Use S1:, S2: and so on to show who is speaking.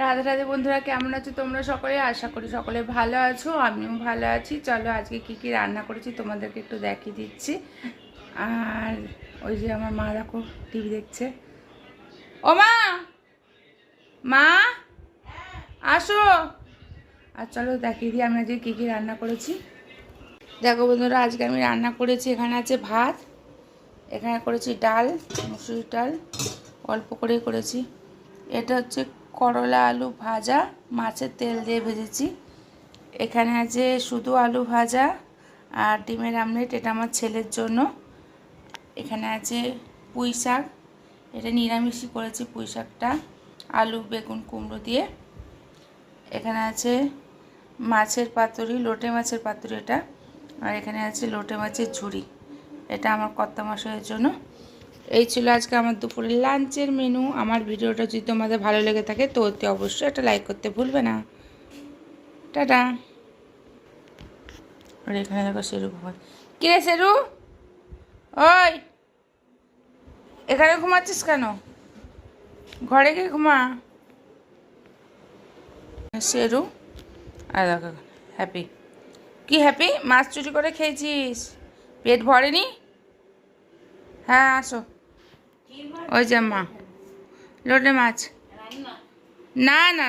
S1: রাধে রাধে বন্ধুরা, কেমন আছো তোমরা সকলে? আশা করি সকলে ভালো আছো, আমিও ভালো আছি। চলো আজকে কি কি রান্না করেছি তোমাদেরকে একটু দেখিয়ে দিচ্ছি। আর ওই যে আমার মা দেখো টিভি দেখছে। ও মা, মা আসো। আর চলো দেখিয়ে দিই আমি আজকে কী কী রান্না করেছি। দেখো বন্ধুরা, আজকে আমি রান্না করেছি, এখানে আছে ভাত, এখানে করেছি ডাল, মুসুরির ডাল অল্প করেই করেছি। এটা হচ্ছে করলা আলু ভাজা, মাছের তেল দিয়ে ভেজেছি। এখানে আছে শুধু আলু ভাজা আর ডিমের আমলেট, এটা আমার ছেলের জন্য। এখানে আছে পুঁই শাক, এটা নিরামিষই করেছি পুঁই শাকটা, আলু বেগুন কুমড়ো দিয়ে। এখানে আছে মাছের পাতুরি, লোটে মাছের পাতুরি এটা। আর এখানে আছে লোটে মাছের ঝুড়ি, এটা আমার কর্তা মশাইয়ের জন্য। এই ছিল আজকে আমার দুপুরের লাঞ্চের মেনু। আমার ভিডিওটা যদি তোমাদের ভালো লেগে থাকে তো অতি অবশ্যই একটা লাইক করতে ভুলবে না। টাটা। আর এখানে দেখো শেরু ঘুমায়। কী রে শেরু, ওই এখানে ঘুমাচ্ছিস কেন? ঘরে গিয়ে ঘুমা। শেরু আর দেখো হ্যাপি। কি হ্যাপি? মাছ চুরি করে খেয়েছিস? পেট ভরেনি? হ্যাঁ আসো। ওই যে মা লোটে মাছ। না না